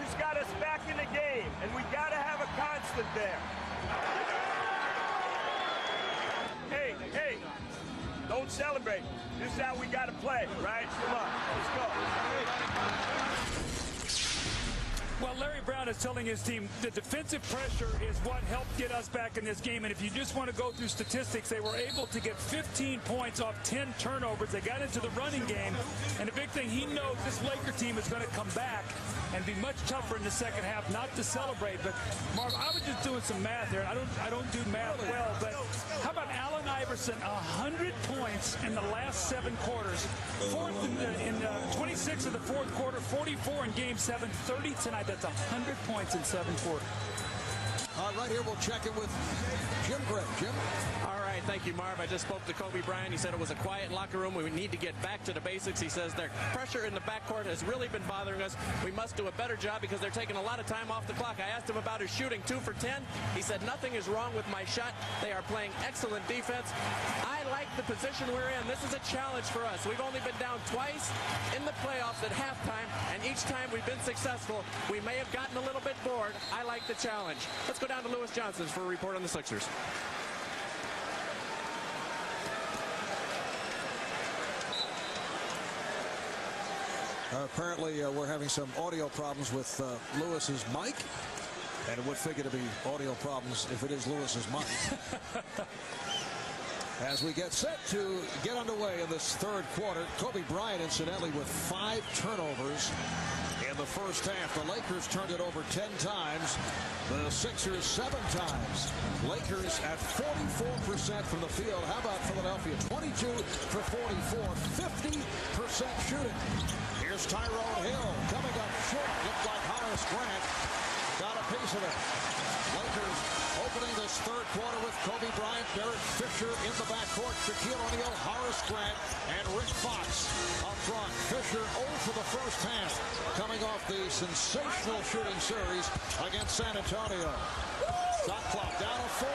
has got us back in the game, and we got to have a constant there. Hey, don't celebrate. This is how we got to play, right? Come on, let's go. Well, Larry Brown is telling his team the defensive pressure is what helped get us back in this game. And if you just want to go through statistics, they were able to get 15 points off 10 turnovers. They got into the running game. And the big thing, he knows this Laker team is going to come back and be much tougher in the second half, not to celebrate. But, Marv, I was just doing some math here. I don't do math well, but how about Allen Iverson, 100 points in the last 7 quarters. Fourth in 26 of the fourth quarter, 44 in Game 7, 30 tonight. That's 100 points in 7 quarters. Right here, we'll check in with Jim Gray. Jim? All right, thank you, Marv. I just spoke to Kobe Bryant. He said it was a quiet locker room. We need to get back to the basics. He says their pressure in the backcourt has really been bothering us. We must do a better job because they're taking a lot of time off the clock. I asked him about his shooting, 2 for 10. He said nothing is wrong with my shot. They are playing excellent defense. I like the position we're in. This is a challenge for us. We've only been down twice in the playoffs at halftime, and each time we've been successful. We may have gotten a little bit bored. I like the challenge. Let's go down to Lewis Johnson for a report on the Sixers. Apparently, we're having some audio problems with Lewis's mic, and it would figure to be audio problems if it is Lewis's mic. As we get set to get underway in this third quarter, Kobe Bryant, incidentally, with 5 turnovers in the first half. The Lakers turned it over 10 times. The Sixers 7 times. Lakers at 44% from the field. How about Philadelphia? 22 for 44, 50% shooting. Here's Tyrone Hill coming up short. Looked like Horace Grant got a piece of it. Lakers opening this third quarter with Kobe Bryant, Derek Fisher in the backcourt, Shaquille O'Neal, Horace Grant, and Rick Fox up front. Fisher 0 for the first half, coming off the sensational shooting series against San Antonio. Shot clock down to 4,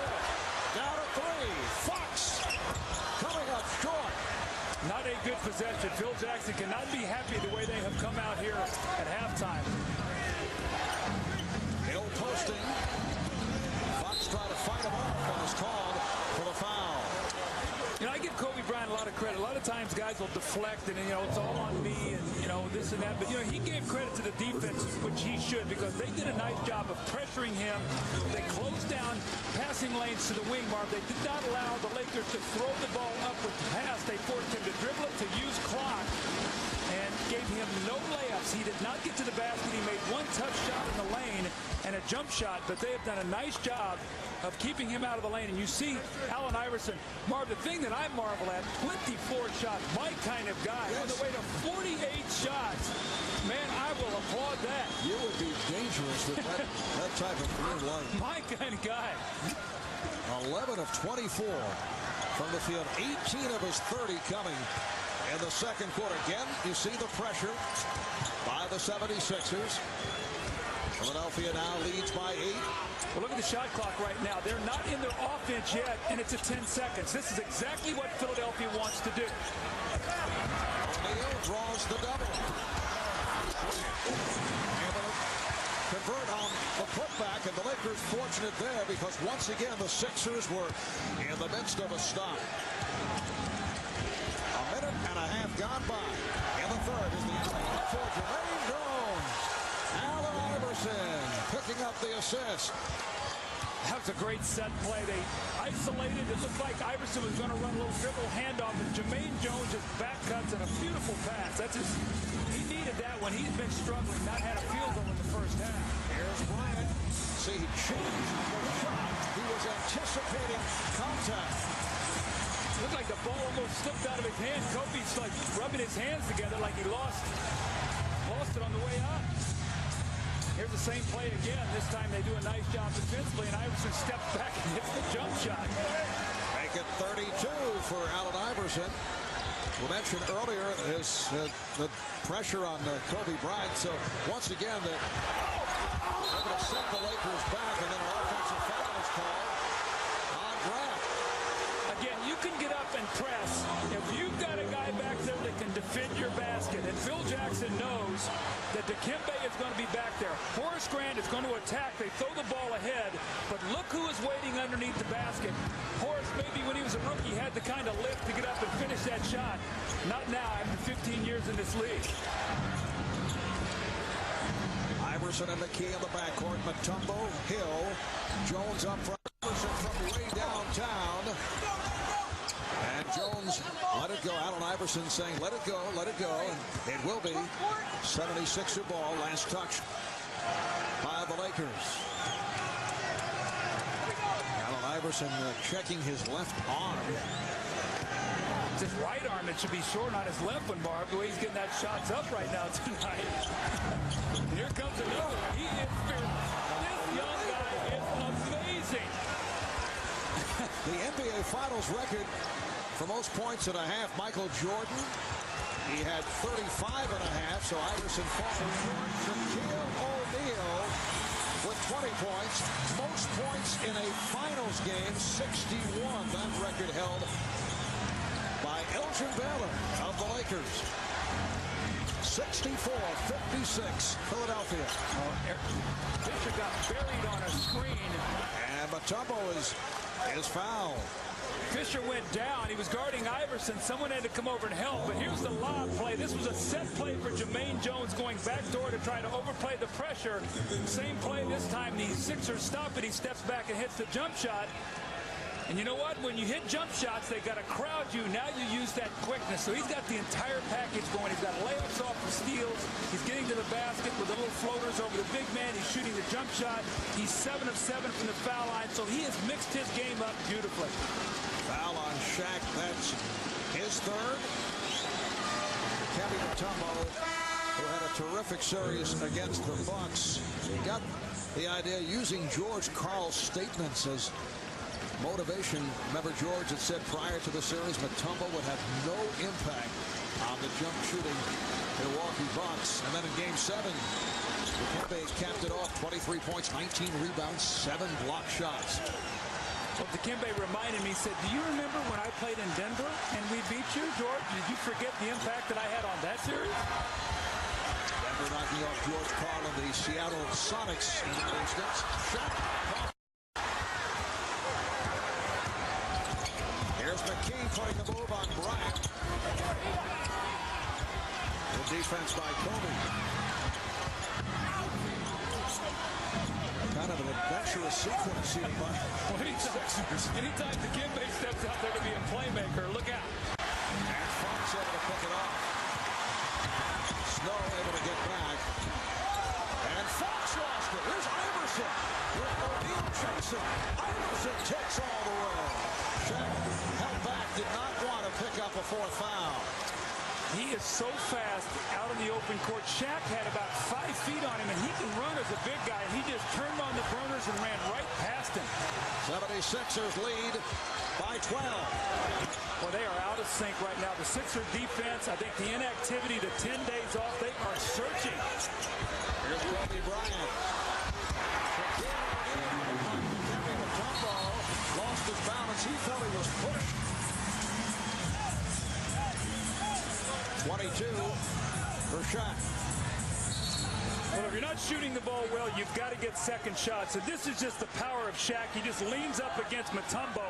down to 3. Fox coming up short. Not a good possession. Phil Jackson cannot be happy the way they have come out here at halftime. Hill posting. Fox tried to fight him off and was called for the foul. You know, I give Kobe Bryant a lot of credit. A lot of times guys will deflect and, you know, it's all on me and, you know, this and that. But, you know, he gave credit to the defense, which he should, because they did a nice job of pressuring him. They closed down passing lanes to the wing, Marv. They did not allow the Lakers to throw the ball up with the pass. They forced him to dribble it, to use clock, and gave him no layups. He did not get to the basket. He made 1 tough shot in the lane and a jump shot, but they have done a nice job of keeping him out of the lane. And you see Allen Iverson. Marv, the thing that I marvel at, 24 shots, my kind of guy, on the way to 48 shots. Man, I will applaud that. You would be dangerous with that type of green light. My kind of guy. 11 of 24 from the field, 18 of his 30 coming in the second quarter. Again, you see the pressure by the 76ers. Philadelphia now leads by 8. Well, look at the shot clock right now. They're not in their offense yet, and it's at 10 seconds. This is exactly what Philadelphia wants to do. O'Neal draws the double. Able to convert on the putback, and the Lakers fortunate there because once again the Sixers were in the midst of a stop. A minute and a half gone by. In the third is the alley for Jermaine Jones. Allen Iverson picking up the assist. That was a great set play. They isolated. It looked like Iverson was going to run a little dribble handoff, and Jermaine Jones just back cuts and a beautiful pass. That's just, he needed that one. He's been struggling, not had a field goal in the first half. Here's Bryant. See, he changed the shot. He was anticipating contact. Looked like the ball almost slipped out of his hand. Kobe's like rubbing his hands together like he lost it on the way up. Here's the same play again. This time they do a nice job defensively, and Iverson steps back and hits the jump shot. Make it 32 for Allen Iverson. We mentioned earlier the pressure on Kobe Bryant. So once again, they're going to set the Lakers back, and then an offensive foul is called on Grant. Again, you can get up and press. If you've got a guy back there that can defend your basket. And Phil Jackson knows that Dikembe is going to be back there. Horace Grant is going to attack. They throw the ball ahead, but look who is waiting underneath the basket. Horace, maybe when he was a rookie, had the kind of lift to get up and finish that shot. Not now, after 15 years in this league. Iverson and McKee in the backcourt. Mutombo, Hill, Jones up front. Iverson from way downtown. And Jones let it go. Allen Iverson saying, let it go, let it go. And it will be 76er ball. Last touch by the Lakers. Allen Iverson checking his left arm. It's his right arm. It should be short on his left one, Marv. The way he's getting that shots up right now tonight. Here comes another one. He is fearless. This young guy is amazing. The NBA Finals record for most points and a half, Michael Jordan. He had 35 and a half, so Iverson falling short. Shaquille O'Neal with 20 points. Most points in a finals game, 61. That record held by Elgin Baylor of the Lakers. 64-56, Philadelphia. Fisher got buried on a screen. And Mutombo is fouled. Fisher went down. He was guarding Iverson. Someone had to come over and help. But here's the lob play. This was a set play for Jermaine Jones going backdoor to try to overplay the pressure. Same play this time. The Sixers stop it. He steps back and hits the jump shot. And you know what? When you hit jump shots, they got to crowd you. Now you use that quickness. So he's got the entire package going. He's got layups off the steals. He's getting to the basket with the little floaters over the big man. He's shooting the jump shot. He's 7 of 7 from the foul line. So he has mixed his game up beautifully. Foul on Shaq. That's his third. Kevin Mutombo, who had a terrific series against the Bucks, got the idea using George Karl's statements as motivation. Remember, George had said prior to the series Mutombo would have no impact on the jump shooting Milwaukee Bucks. And then in Game 7, Dikembe capped it off. 23 points, 19 rebounds, 7 block shots. Well, Dikembe reminded me, said, do you remember when I played in Denver and we beat you, George? Did you forget the impact that I had on that series? Denver knocking off George Karl and the Seattle Sonics in that instance. Shot. Here's McKee putting the move on Bryant. Good defense by Kobe. Kind of an adventurous sequence here by anytime Dikembe steps out there to be a playmaker, look out. And Fox able to pick it off. Snow able to get back. And Fox lost it. Here's Iverson. With O'Neal chasing. Iverson takes all the way. Shaq held back, did not want to pick up a fourth foul. He is so fast out in the open court. Shaq had about 5 feet on him, and he can run as a big guy. He just turned on the burners and ran right past him. 76ers lead by 12. Well, they are out of sync right now. The Sixer defense, I think the inactivity, the 10 days off, they are searching. Here's Kobe Bryant. Kevin Mutombo lost his balance. He felt he was pushed. 22 for Shaq. Well, if you're not shooting the ball well, you've got to get second shots. And this is just the power of Shaq. He just leans up against Mutombo.